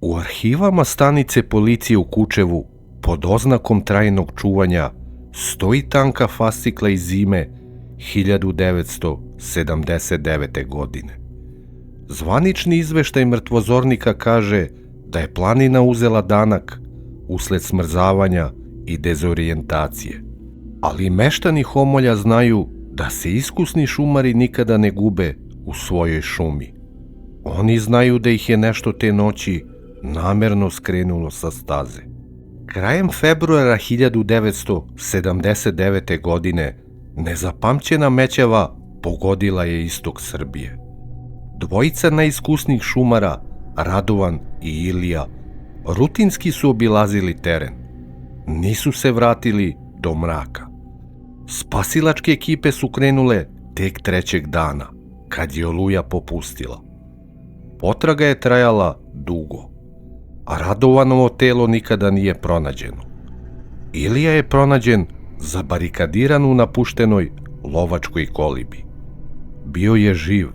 U arhivama stanice policije u Kučevu pod oznakom trajnog čuvanja stoji tanka fascikla iz zime 1979. godine. Zvanični izveštaj mrtvozornika kaže da je planina uzela danak usled smrzavanja i dezorijentacije. Ali meštani Homolja znaju da se iskusni šumari nikada ne gube u svojoj šumi. Oni znaju da ih je nešto te noći namerno skrenulo sa staze. Krajem februara 1979. godine nezapamćena mećava pogodila je istok Srbije. Dvojica najiskusnijih šumara, Radovan i Ilija, rutinski su obilazili teren. Nisu se vratili do mraka. Spasilačke ekipe su krenule tek trećeg dana, kad je oluja popustila. Potraga je trajala dugo, a Radovanovo telo nikada nije pronađeno. Ilija je pronađen zabarikadiran u napuštenoj lovačkoj kolibi. Bio je živ,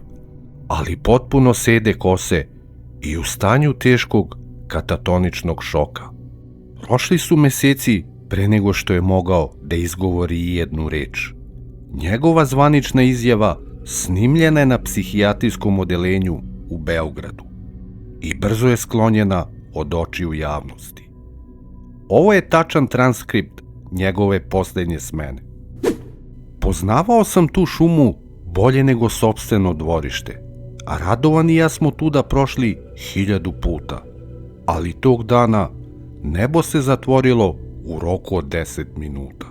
ali potpuno sede kose i u stanju teškog katatoničnog šoka. Prošli su meseci pre nego što je mogao da izgovori i jednu reč. Njegova zvanična izjava snimljena je na psihijatrijskom odeljenju u Beogradu i brzo je sklonjena od očiju javnosti. Ovo je tačan transkript njegove poslednje smene. Poznavao sam tu šumu bolje nego sopstveno dvorište, a Radovan i ja smo tuda prošli 1000 puta, ali tog dana nebo se zatvorilo u roku od 10 minuta.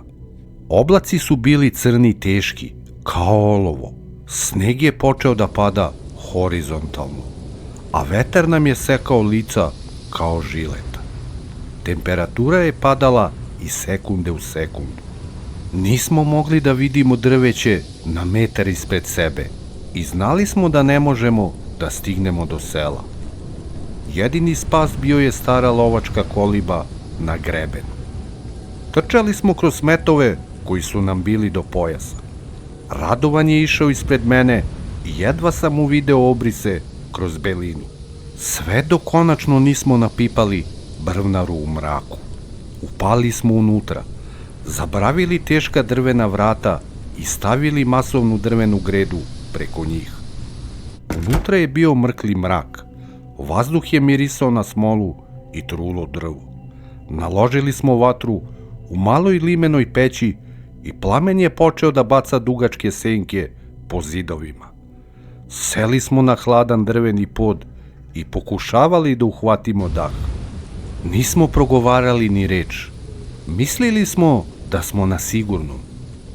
Oblaci su bili crni i teški, kao olovo. Sneg je počeo da pada horizontalno, a vetar nam je sekao lica kao žileta. Temperatura je padala iz sekunde u sekundu. Nismo mogli da vidimo drveće na metar ispred sebe i znali smo da ne možemo da stignemo do sela. Jedini spas bio je stara lovačka koliba na grebenu. Trčali smo kroz smetove koji su nam bili do pojasa. Radovan je išao ispred mene i jedva sam uvideo obrise kroz belinu. Sve dok konačno nismo napipali brvnaru u mraku. Upali smo unutra, zabravili teška drvena vrata i stavili masovnu drvenu gredu preko njih. Unutra je bio mrkli mrak. Vazduh je mirisao na smolu i trulo drvo. Naložili smo vatru u maloj limenoj peći i plamen je počeo da baca dugačke senke po zidovima. Seli smo na hladan drveni pod i pokušavali da uhvatimo dah. Nismo progovarali ni reč. Mislili smo da smo na sigurnom.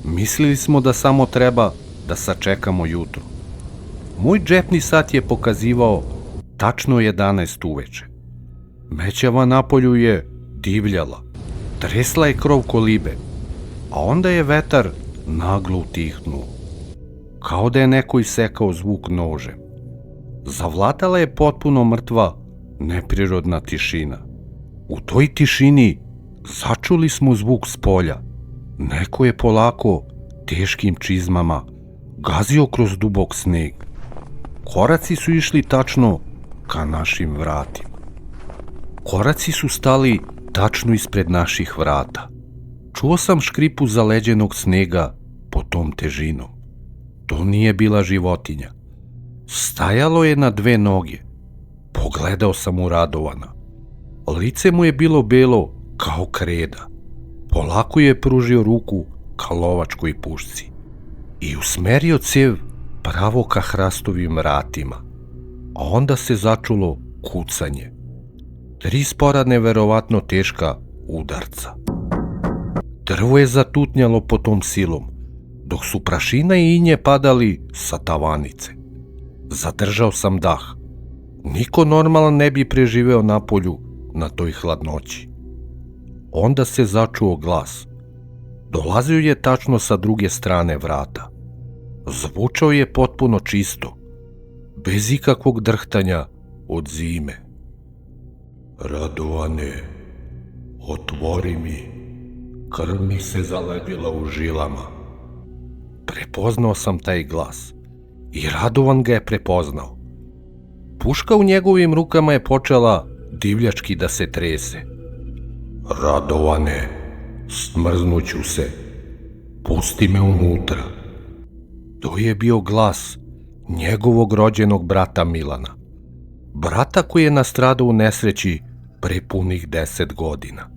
Mislili smo da samo treba da sačekamo jutro. Moj džepni sat je pokazivao tačno 11 uveče. Mećava napolju je divljala. Tresla je krov kolibe, a onda je vetar naglo utihnuo. Kao da je neko isekao zvuk nožem. Zavladala je potpuno mrtva, neprirodna tišina. U toj tišini začuli smo zvuk s polja. Neko je polako, teškim čizmama, gazio kroz dubok sneg. Koraci su išli tačno ka našim vratima. Koraci su stali tačno ispred naših vrata. Čuo sam škripu zaleđenog snega pod tom težinom. To nije bila životinja. Stajalo je na 2 noge. Pogledao sam u Radovana. Lice mu je bilo belo kao kreda. Polako je pružio ruku ka lovačkoj pušci i usmerio cev pravo ka hrastovim vratima. A onda se začulo kucanje. 3 spora neverovatno teška udarca. Drvo je zatutnjalo pod tom silom, dok su prašina i inje padali sa tavanice. Zadržao sam dah. Niko normalan ne bi preživeo napolju na toj hladnoći. Onda se začuo glas. Dolazio je tačno sa druge strane vrata. Zvučao je potpuno čisto, bez ikakvog drhtanja od zime. Radovane, otvori mi, krv mi se zaledila u žilama. Prepoznao sam taj glas i Radovan ga je prepoznao. Puška u njegovim rukama je počela divljački da se trese. Radovane, smrznuću se, pusti me unutra. To je bio glas njegovog rođenog brata Milana. Brata koji je nastradao u nesreći pre punih 10 godina.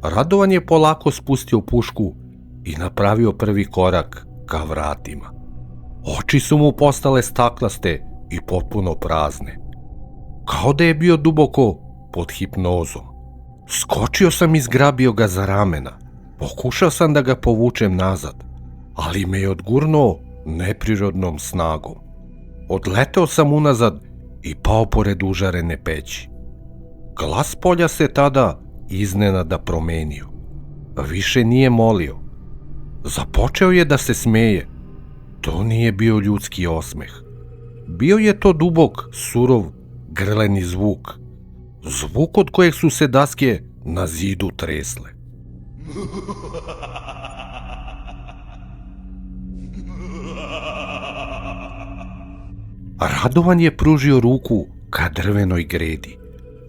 Radovan je polako spustio pušku i napravio prvi korak ka vratima. Oči su mu postale staklaste i potpuno prazne. Kao da je bio duboko pod hipnozom. Skočio sam i zgrabio ga za ramena. Pokušao sam da ga povučem nazad, ali me je odgurnuo neprirodnom snagom. Odleteo sam unazad i pao pored užarene peći. Glas polja se tada iznenada promenio. Više nije molio. Započeo je da se smeje. To nije bio ljudski osmeh. Bio je to dubok, surov, grleni zvuk. Zvuk od kojeg su se daske na zidu tresle. Radovan je pružio ruku ka drvenoj gredi.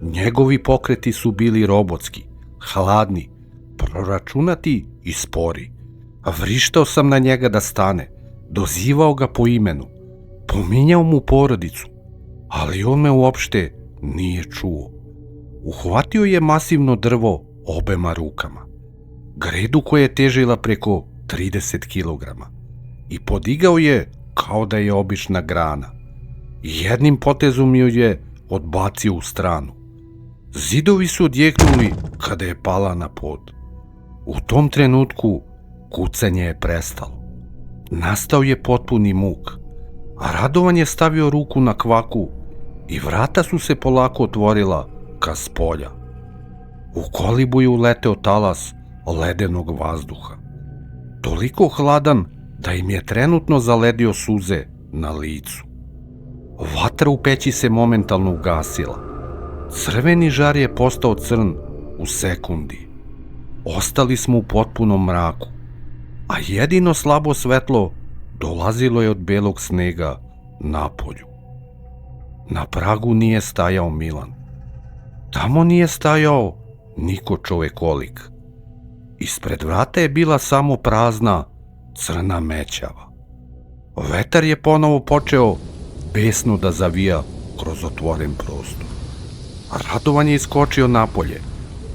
Njegovi pokreti su bili robotski, hladni, proračunati i spori. Vrištao sam na njega da stane, dozivao ga po imenu, pominjao mu porodicu, ali on me uopšte nije čuo. Uhvatio je masivno drvo obema rukama, gredu koja je težila preko 30 kilograma, i podigao je kao da je obična grana. Jednim potezom ju je odbacio u stranu. Zidovi su odjeknuli kada je pala na pod. U tom trenutku kucanje je prestalo. Nastao je potpuni muk, a Radovan je stavio ruku na kvaku i vrata su se polako otvorila ka spolja. U kolibu je uleteo talas ledenog vazduha. Toliko hladan da im je trenutno zaledio suze na licu. Vatra u peći se momentalno ugasila. Crveni žar je postao crn u sekundi. Ostali smo u potpunom mraku, a jedino slabo svetlo dolazilo je od belog snega napolju. Na pragu nije stajao Milan. Tamo nije stajao niko čovekolik. Ispred vrata je bila samo prazna, crna mećava. Vetar je ponovo počeo besno da zavija kroz otvoren prostor. Radovan je iskočio napolje.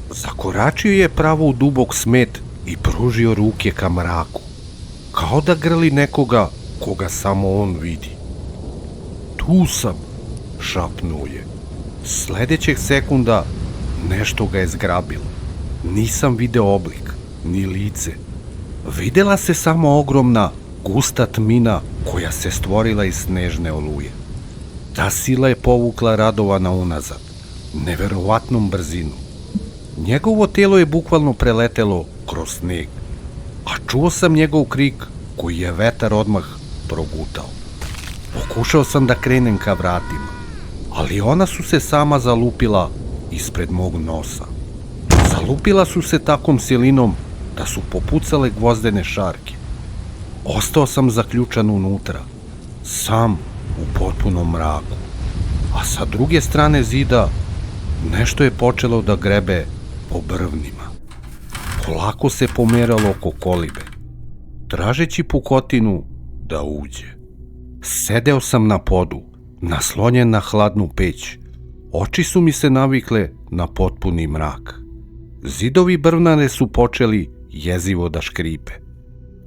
Zakoračio je pravo u dubok smet i pružio ruke ka mraku, kao da grli nekoga koga samo on vidi. Tu sam, šapnuo je. Sledećeg sekunda nešto ga je zgrabilo. Nisam video oblik, ni lice. Videla se samo ogromna, gusta tmina koja se stvorila iz snežne oluje. Ta sila je povukla Radovana unazad, neverovatnom brzinom. Njegovo telo je bukvalno preletelo kroz sneg, a čuo sam njegov krik koji je vetar odmah progutao. Pokušao sam da krenem ka vratima, ali ona su se sama zalupila ispred mog nosa. Zalupila su se takom silinom da su popucale gvozdene šarke. Ostao sam zaključan unutra, sam u potpunom mraku, a sa druge strane zida nešto je počelo da grebe po brvnima. Polako se pomeralo oko kolibe, tražeći pukotinu da uđe. Sedeo sam na podu, naslonjen na hladnu peć. Oči su mi se navikle na potpuni mrak. Zidovi brvnare su počeli jezivo da škripe.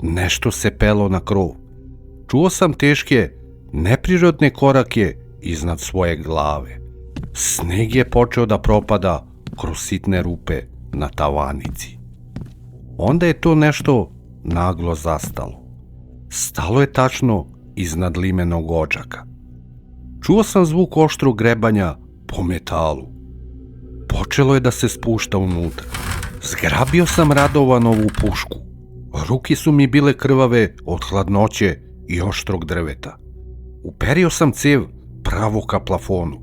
Nešto se pelo na krov. Čuo sam teške, neprirodne korake iznad svoje glave. Sneg je počeo da propada kroz sitne rupe na tavanici. Onda je to nešto naglo zastalo. Stalo je tačno iznad limenog odžaka. Čuo sam zvuk oštrog grebanja po metalu. Počelo je da se spušta unutra. Zgrabio sam Radovanovu pušku. Ruke su mi bile krvave od hladnoće i oštrog drveta. Uperio sam cev pravo ka plafonu,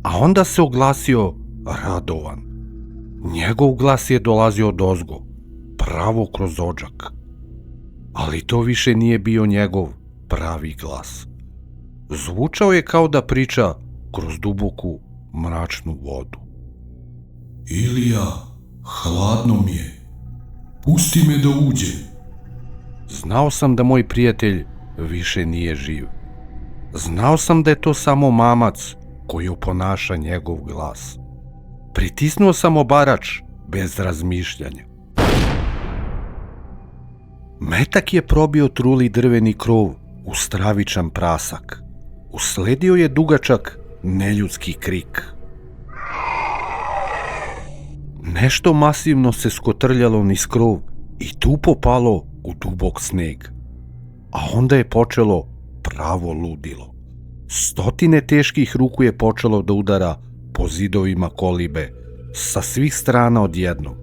a onda se oglasio Radovan. Njegov glas je dolazio odozgo, pravo kroz odžak. Ali to više nije bio njegov pravi glas. Zvučao je kao da priča kroz duboku, mračnu vodu. Ilija, hladno mi je. Pusti me da uđem. Znao sam da moj prijatelj više nije živ. Znao sam da je to samo mamac koji oponaša njegov glas. Pritisnuo sam obarač bez razmišljanja. Metak je probio truli drveni krov u stravičan prasak. Usledio je dugačak neljudski krik. Nešto masivno se skotrljalo niz krov i tupo palo u dubok sneg. A onda je počelo pravo ludilo. Stotine teških ruku je počelo da udara po zidovima kolibe sa svih strana odjednom.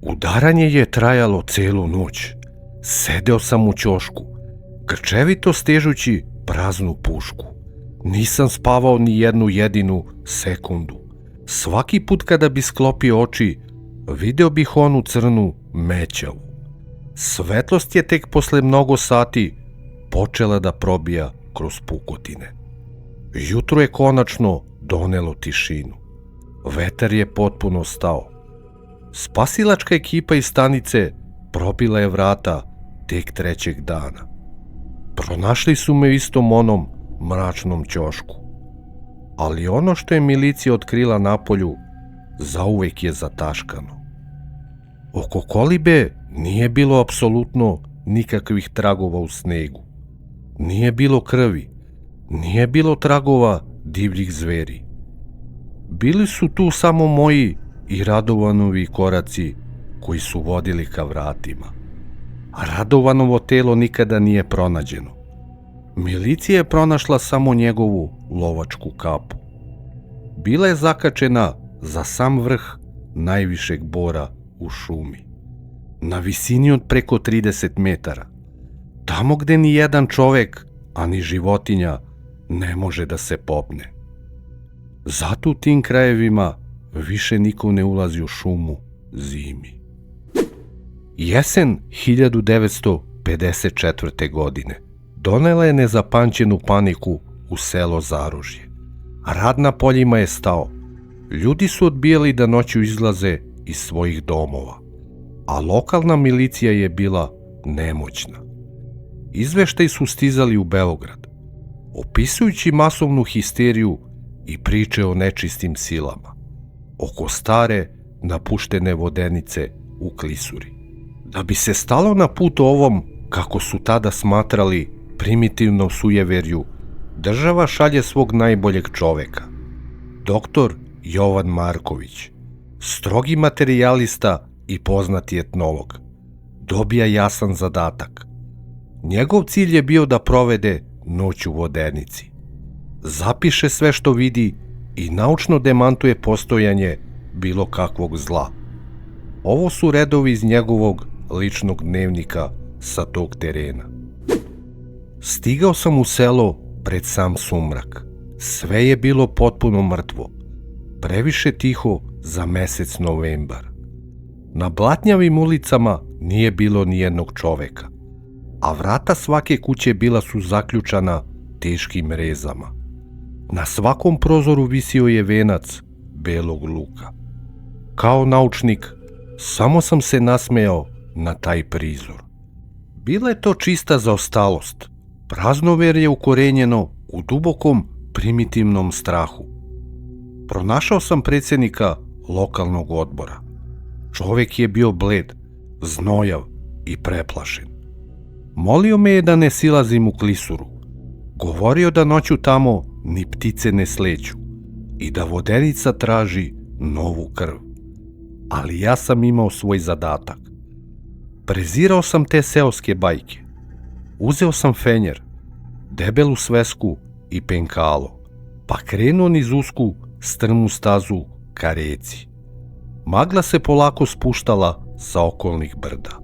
Udaranje je trajalo celu noć. Sedeo sam u ćošku, grčevito stežući praznu pušku. Nisam spavao ni jednu jedinu sekundu. Svaki put kada bi sklopio oči, video bih onu crnu mećavu. Svetlost je tek posle mnogo sati počela da probija kroz pukotine. Jutro je konačno donelo tišinu. Vetar je potpuno stao. Spasilačka ekipa iz stanice probila je vrata tek trećeg dana. Pronašli su me u istom onom mračnom ćošku. Ali ono što je milicija otkrila napolju zauvek je zataškano. Oko kolibe nije bilo apsolutno nikakvih tragova u snegu. Nije bilo krvi, nije bilo tragova divljih zveri. Bili su tu samo moji i Radovanovi koraci koji su vodili ka vratima. A Radovanovo telo nikada nije pronađeno. Milicija je pronašla samo njegovu lovačku kapu. Bila je zakačena za sam vrh najvišeg bora u šumi. Na visini od preko 30 metara. Tamo gde ni jedan čovek, a ni životinja ne može da se popne. Zato u tim krajevima više niko ne ulazi u šumu zimi. Jesen 1954. godine donela je nezapamćenu paniku u selo Zaružje. Rad na poljima je stao. Ljudi su odbijali da noću izlaze iz svojih domova, a lokalna milicija je bila nemoćna. Izveštaji su stizali u Beograd, opisujući masovnu histeriju i priče o nečistim silama, oko stare, napuštene vodenice u klisuri. Da bi se stalo na put ovom, kako su tada smatrali, primitivnom sujeverju, država šalje svog najboljeg čoveka. Doktor Jovan Marković, strogi materijalista i poznati etnolog, dobija jasan zadatak. Njegov cilj je bio da provede noć u vodenici. Zapiše sve što vidi i naučno demantuje postojanje bilo kakvog zla. Ovo su redovi iz njegovog ličnog dnevnika sa tog terena. Stigao sam u selo pred sam sumrak. Sve je bilo potpuno mrtvo. Previše tiho za mesec novembar. Na blatnjavim ulicama nije bilo ni jednog čoveka, a vrata svake kuće bila su zaključana teškim rezama. Na svakom prozoru visio je venac belog luka. Kao naučnik, samo sam se nasmejao na taj prizor. Bila je to čista zaostalost, praznoverje ukorenjeno u dubokom primitivnom strahu. Pronašao sam predsjednika lokalnog odbora. Čovek je bio bled, znojav i preplašen. Molio me je da ne silazim u klisuru. Govorio da noću tamo ni ptice ne sleću i da vodenica traži novu krv. Ali ja sam imao svoj zadatak. Prezirao sam te seoske bajke. Uzeo sam fenjer, debelu svesku i penkalo, pa krenuo niz usku strmu stazu ka reci. Magla se polako spuštala sa okolnih brda,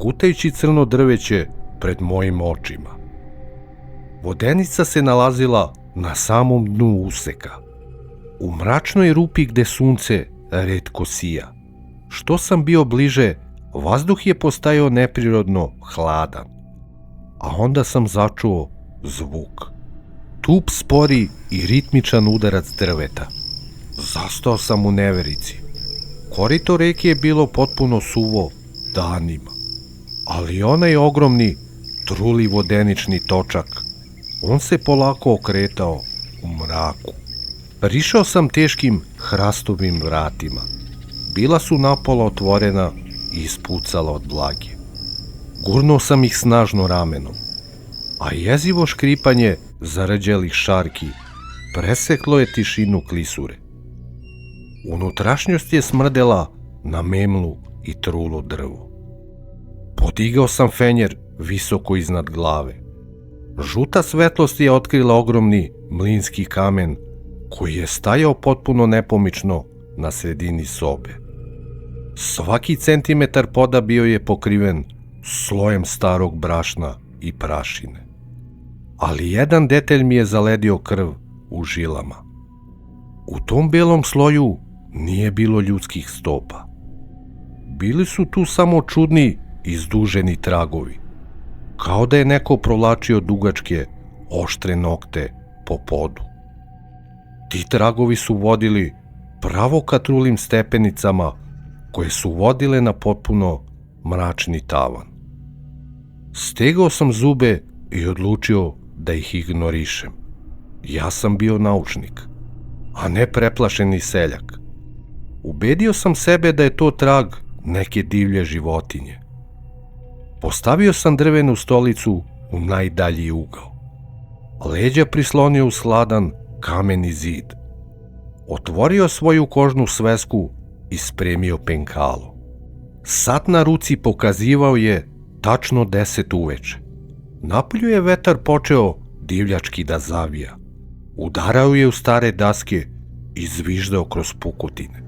gutajući crno drveće pred mojim očima. Vodenica se nalazila na samom dnu useka, u mračnoj rupi gde sunce retko sija. Što sam bio bliže, vazduh je postajao neprirodno hladan. A onda sam začuo zvuk. Tup spori i ritmičan udarac drveta. Zastao sam u neverici. Korito reke je bilo potpuno suvo danima, ali onaj ogromni, truli vodenični točak, on se polako okretao u mraku. Prišao sam teškim hrastovim vratima. Bila su napola otvorena i ispucala od vlage. Gurnuo sam ih snažno ramenom, a jezivo škripanje zarđelih šarki preseklo je tišinu klisure. Unutrašnjost je smrdela na memlu i trulo drvo. Podigao sam fenjer visoko iznad glave. Žuta svetlost je otkrila ogromni mlinski kamen koji je stajao potpuno nepomično na sredini sobe. Svaki centimetar poda bio je pokriven slojem starog brašna i prašine. Ali jedan detalj mi je zaledio krv u žilama. U tom belom sloju nije bilo ljudskih stopa. Bili su tu samo čudni, izduženi tragovi, kao da je neko provlačio dugačke, oštre nokte po podu. Ti tragovi su vodili pravo ka trulim stepenicama koje su vodile na potpuno mračni tavan. Stegao sam zube i odlučio da ih ignorišem. Ja sam bio naučnik, a ne preplašeni seljak. Ubedio sam sebe da je to trag neke divlje životinje. Postavio sam drvenu stolicu u najdalji ugao. Leđa prislonio uz hladan kameni zid. Otvorio svoju kožnu svesku i spremio penkalo. Sat na ruci pokazivao je tačno 10 uveče. Napolju je vetar počeo divljački da zavija. Udarao je u stare daske i zviždao kroz pukotine.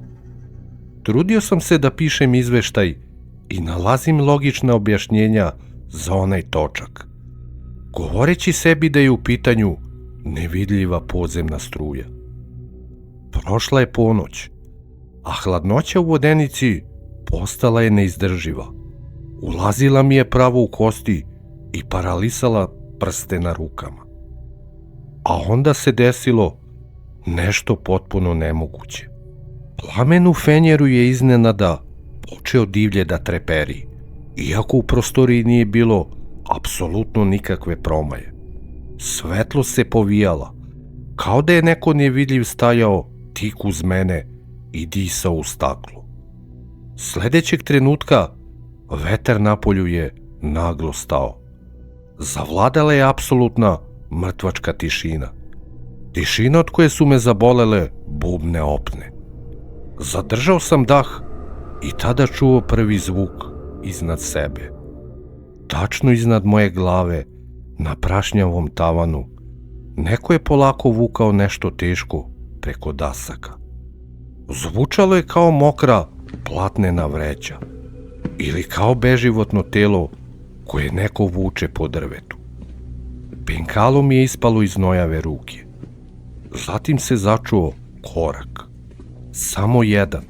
Trudio sam se da pišem izveštaj i nalazim logična objašnjenja za onaj točak, govoreći sebi da je u pitanju nevidljiva podzemna struja. Prošla je ponoć, a hladnoća u vodenici postala je neizdrživa. Ulazila mi je pravo u kosti i paralisala prste na rukama. A onda se desilo nešto potpuno nemoguće. Plamen u fenjeru je iznenada počeo divlje da treperi, iako u prostoriji nije bilo apsolutno nikakve promaje. Svetlost se povijala, kao da je neko nevidljiv stajao tik uz mene i disao u staklu. Sledećeg trenutka vetar napolju je naglo stao. Zavladala je apsolutna mrtvačka tišina. Tišina od koje su me zabolele bubne opne. Zadržao sam dah i tada čuo prvi zvuk iznad sebe. Tačno iznad moje glave, na prašnjavom tavanu, neko je polako vukao nešto teško preko dasaka. Zvučalo je kao mokra, platnena vreća ili kao beživotno telo koje neko vuče po drvetu. Penkalo mi je ispalo iz nojave ruke. Zatim se začuo korak. Samo jedan,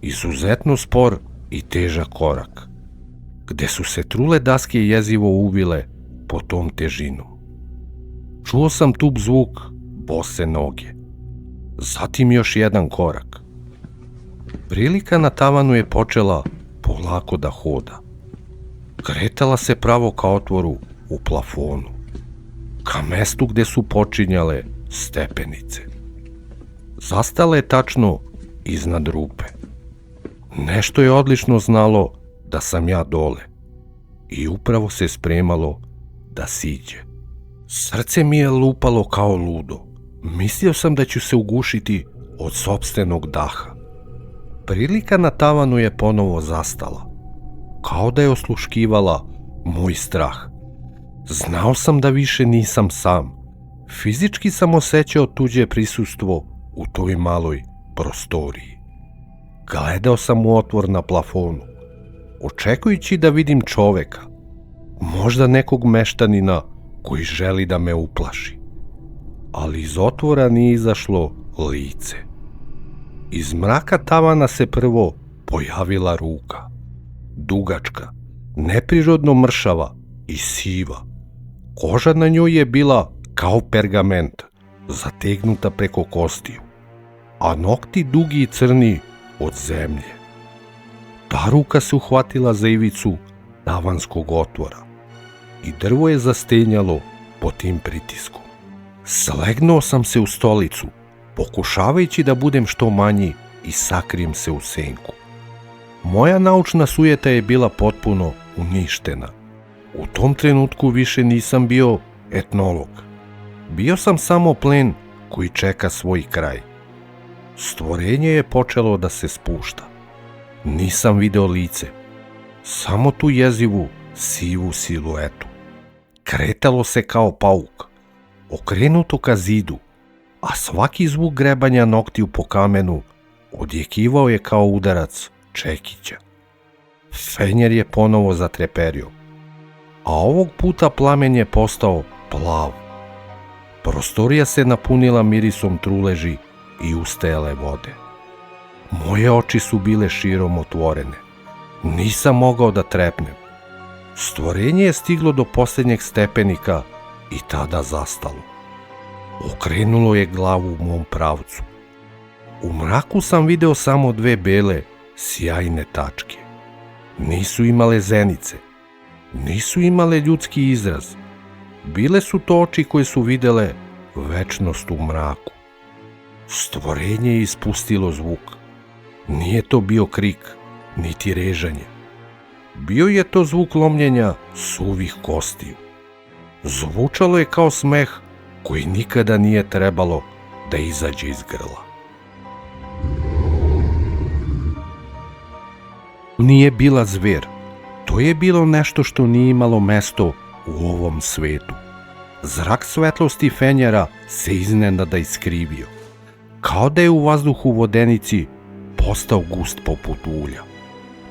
izuzetno spor i težak korak, gde su se trule daske jezivo uvile po tom težinom. Čuo sam tup zvuk bose noge. Zatim još jedan korak. Prilika na tavanu je počela polako da hoda. Kretala se pravo ka otvoru u plafonu, ka mestu gde su počinjale stepenice. Zastala je tačno iznad rupe. Nešto je odlično znalo da sam ja dole i upravo se spremalo da siđe. Srce mi je lupalo kao ludo. Mislio sam da ću se ugušiti od sopstvenog daha. Prilika na tavanu je ponovo zastala, kao da je osluškivala moj strah. Znao sam da više nisam sam. Fizički sam osjećao tuđe prisustvo u toj maloj prostoriji. Gledao sam u otvor na plafonu, očekujući da vidim čoveka, možda nekog meštanina koji želi da me uplaši. Ali iz otvora nije izašlo lice. Iz mraka tavana se prvo pojavila ruka. Dugačka, neprirodno mršava i siva. Koža na njoj je bila kao pergament, zategnuta preko kostiju, a nokti dugi i crni od zemlje. Ta ruka se uhvatila za ivicu tavanskog otvora i drvo je zastenjalo pod tim pritiskom. Slegnuo sam se u stolicu, pokušavajući da budem što manji i sakrijem se u senku. Moja naučna sujeta je bila potpuno uništena. U tom trenutku više nisam bio etnolog. Bio sam samo plen koji čeka svoj kraj. Stvorenje je počelo da se spušta. Nisam video lice, samo tu jezivu, sivu siluetu. Kretalo se kao pauk, okrenuto ka zidu, a svaki zvuk grebanja noktiju po kamenu odjekivao je kao udarac čekića. Fenjer je ponovo zatreperio, a ovog puta plamen je postao plav. Prostorija se napunila mirisom truleži i ustajale vode. Moje oči su bile širom otvorene. Nisam mogao da trepnem. Stvorenje je stiglo do posljednjeg stepenika i tada zastalo. Okrenulo je glavu u mom pravcu. U mraku sam video samo dve bele, sjajne tačke. Nisu imale zenice, nisu imale ljudski izraz. Bile su to oči koje su videle večnost u mraku. Stvorenje je ispustilo zvuk. Nije to bio krik, niti režanje. Bio je to zvuk lomljenja suvih kostiju. Zvučalo je kao smeh koji nikada nije trebalo da izađe iz grla. Nije bila zver. To je bilo nešto što nije imalo mesto u ovom svetu. Zrak svetlosti fenjera se iznenada iskrivio, kao da je u vazduhu vodenici postao gust poput ulja.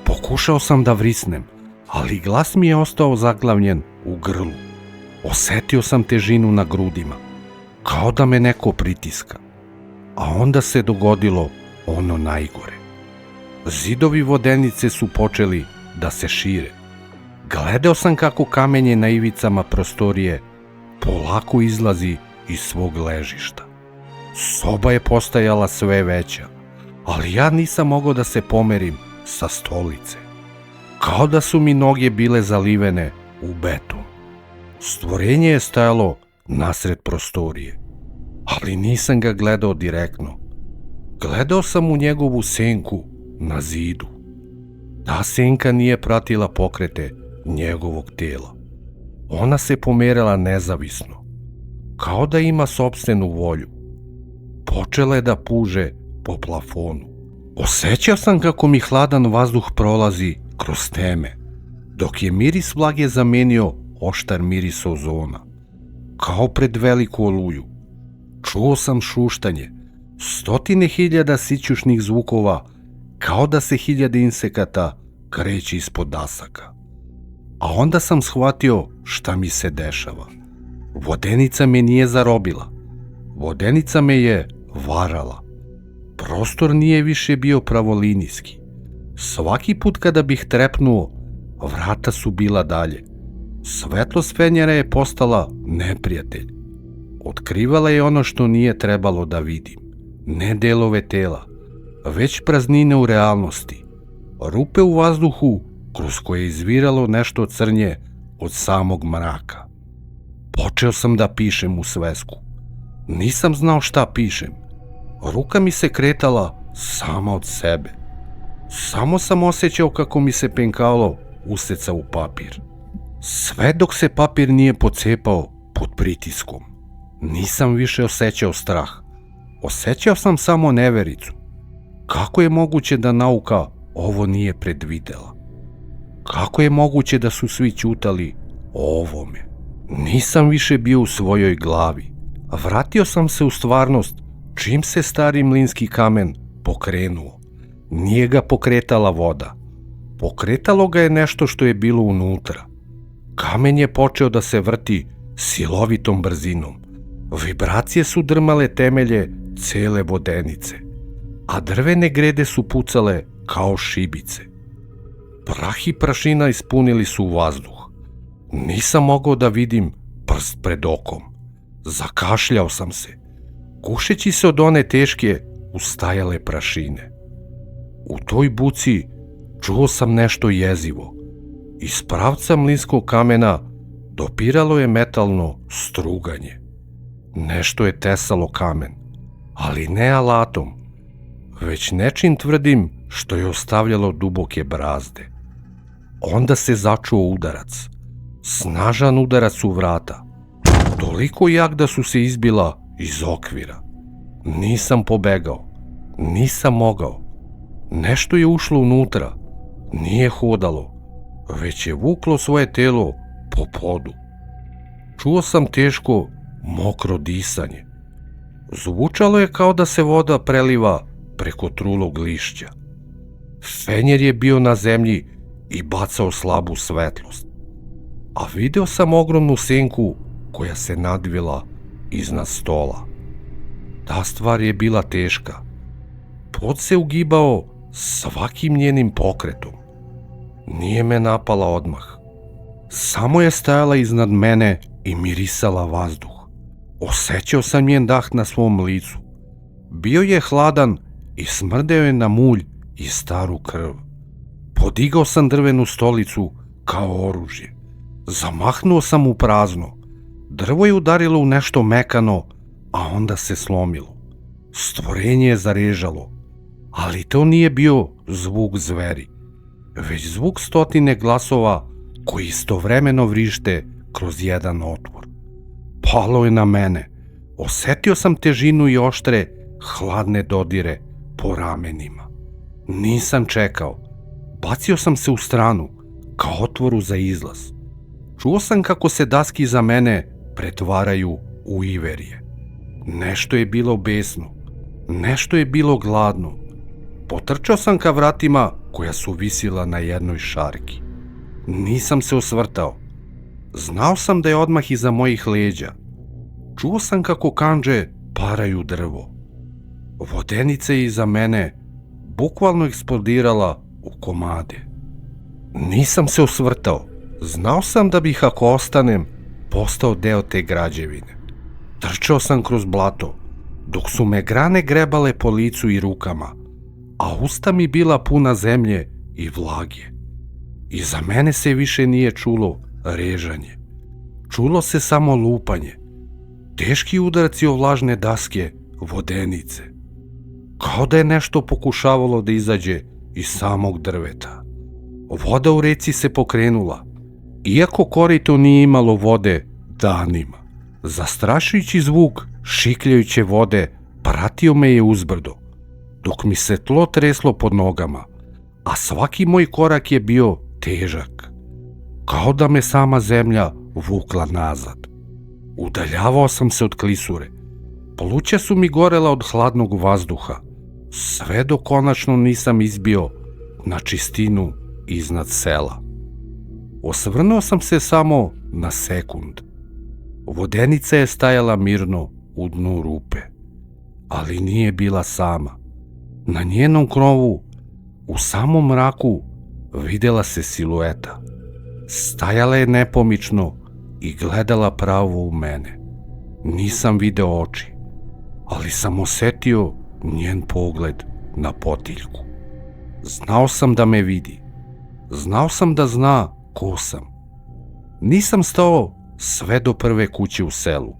Pokušao sam da vrisnem, ali glas mi je ostao zaglavljen u grlu. Osetio sam težinu na grudima, kao da me neko pritiska. A onda se dogodilo ono najgore. Zidovi vodenice su počeli da se šire. Gledao sam kako kamenje na ivicama prostorije polako izlazi iz svog ležišta. Soba je postajala sve veća, ali ja nisam mogao da se pomerim sa stolice. Kao da su mi noge bile zalivene u beton. Stvorenje je stajalo nasred prostorije, ali nisam ga gledao direktno. Gledao sam u njegovu senku na zidu. Ta senka nije pratila pokrete njegovog tela. Ona se pomerala nezavisno, kao da ima sopstvenu volju. Počela je da puže po plafonu. Osjećao sam kako mi hladan vazduh prolazi kroz teme, dok je miris vlage zamenio oštar miris ozona. Kao pred veliku oluju. Čuo sam šuštanje, stotine hiljada sićušnih zvukova, kao da se hiljade insekata kreće ispod dasaka. A onda sam shvatio šta mi se dešava. Vodenica me nije zarobila. Vodenica me je varala. Prostor nije više bio pravolinijski. Svaki put kada bih trepnuo, vrata su bila dalje. Svetlost fenjera je postala neprijatelj. Otkrivala je ono što nije trebalo da vidim. Ne delove tela, već praznine u realnosti. Rupe u vazduhu kroz koje je izviralo nešto crnje od samog mraka. Počeo sam da pišem u svesku. Nisam znao šta pišem. Ruka mi se kretala sama od sebe. Samo sam osjećao kako mi se penkalo useca u papir. Sve dok se papir nije pocepao pod pritiskom. Nisam više osjećao strah. Osjećao sam samo nevericu. Kako je moguće da nauka ovo nije predvidela? Kako je moguće da su svi ćutali o ovome? Nisam više bio u svojoj glavi. Vratio sam se u stvarnost čim se stari mlinski kamen pokrenuo. Nije ga pokretala voda. Pokretalo ga je nešto što je bilo unutra. Kamen je počeo da se vrti silovitom brzinom. Vibracije su drmale temelje cele vodenice. a drvene grede su pucale kao šibice. Prah i prašina ispunili su vazduh. Nisam mogao da vidim prst pred okom. Zakašljao sam se, gušeći se od one teške, ustajale prašine. U toj buci čuo sam nešto jezivo. Iz pravca mlinskog kamena dopiralo je metalno struganje. Nešto je tesalo kamen, ali ne alatom, već nečim tvrdim što je ostavljalo duboke brazde. Onda se začuo udarac, snažan udarac u vrata, toliko jak da su se izbila iz okvira. Nisam pobegao, nisam mogao. Nešto je ušlo unutra, nije hodalo, već je vuklo svoje telo po podu. Čuo sam teško, mokro disanje. Zvučalo je kao da se voda preliva preko trulog lišća. Fenjer je bio na zemlji i bacao slabu svetlost, a video sam ogromnu senku koja se nadvila iznad stola. Ta stvar je bila teška. Pod se ugibao svakim njenim pokretom. Nije me napala odmah. Samo je stajala iznad mene i mirisala vazduh. Osećao sam njen dah na svom licu. Bio je hladan i smrdeo je na mulj i staru krv. Podigao sam drvenu stolicu kao oružje. Zamahnuo sam u prazno. Drvo je udarilo u nešto mekano, a onda se slomilo. Stvorenje je zarežalo, ali to nije bio zvuk zveri, već zvuk stotine glasova koji istovremeno vrište kroz jedan otvor. Palo je na mene. Osetio sam težinu i oštre, hladne dodire po ramenima. Nisam čekao. Bacio sam se u stranu, ka otvoru za izlaz. Čuo sam kako se daske iza mene pretvaraju u iverije. Nešto je bilo besno. Nešto je bilo gladno. Potrčao sam ka vratima koja su visila na jednoj šarki. Nisam se osvrtao. Znao sam da je odmah iza mojih leđa. Čuo sam kako kandže paraju drvo. Vodenica je iza mene bukvalno eksplodirala u komade. Nisam se osvrtao. Znao sam da bih, ako ostanem, postao deo te građevine. Trčao sam kroz blato, dok su me grane grebale po licu i rukama, a usta mi bila puna zemlje i vlage. Iza mene se više nije čulo režanje. Čulo se samo lupanje. Teški udarci o vlažne daske vodenice. Kao da je nešto pokušavalo da izađe iz samog drveta. Voda u reci se pokrenula, iako korito nije imalo vode danima. Zastrašujući zvuk šikljajuće vode pratio me je uzbrdo, dok mi se tlo treslo pod nogama, a svaki moj korak je bio težak, kao da me sama zemlja vukla nazad. Udaljavao sam se od klisure. Pluća su mi gorela od hladnog vazduha, sve dok konačno nisam izbio na čistinu iznad sela. Osvrnuo sam se samo na sekund. Vodenica je stajala mirno u dnu rupe, ali nije bila sama. Na njenom krovu, u samom mraku, videla se silueta. Stajala je nepomično i gledala pravo u mene. Nisam video oči, ali sam osetio njen pogled na potiljku. Znao sam da me vidi. Znao sam da zna ko sam. Nisam stao sve do prve kuće u selu.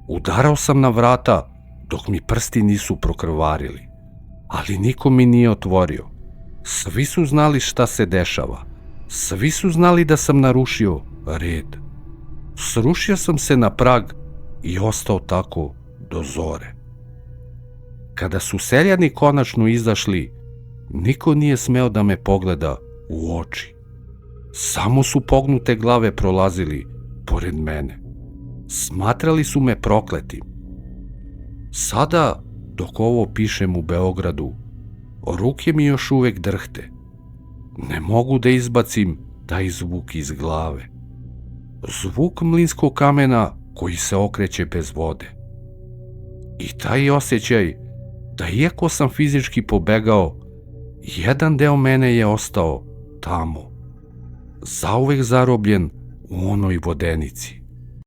Udarao sam na vrata dok mi prsti nisu prokrvarili, ali niko mi nije otvorio. Svi su znali šta se dešava. Svi su znali da sam narušio red. Srušio sam se na prag i ostao tako do zore. Kada su seljani konačno izašli, niko nije smeo da me pogleda u oči. Samo su pognute glave prolazili pored mene. Smatrali su me prokletim. Sada, dok ovo pišem u Beogradu, ruke mi još uvek drhte. Ne mogu da izbacim taj zvuk iz glave. Zvuk mlinskog kamena koji se okreće bez vode. I taj osjećaj da iako sam fizički pobegao, jedan deo mene je ostao tamo, zauvek zarobljen u onoj vodenici.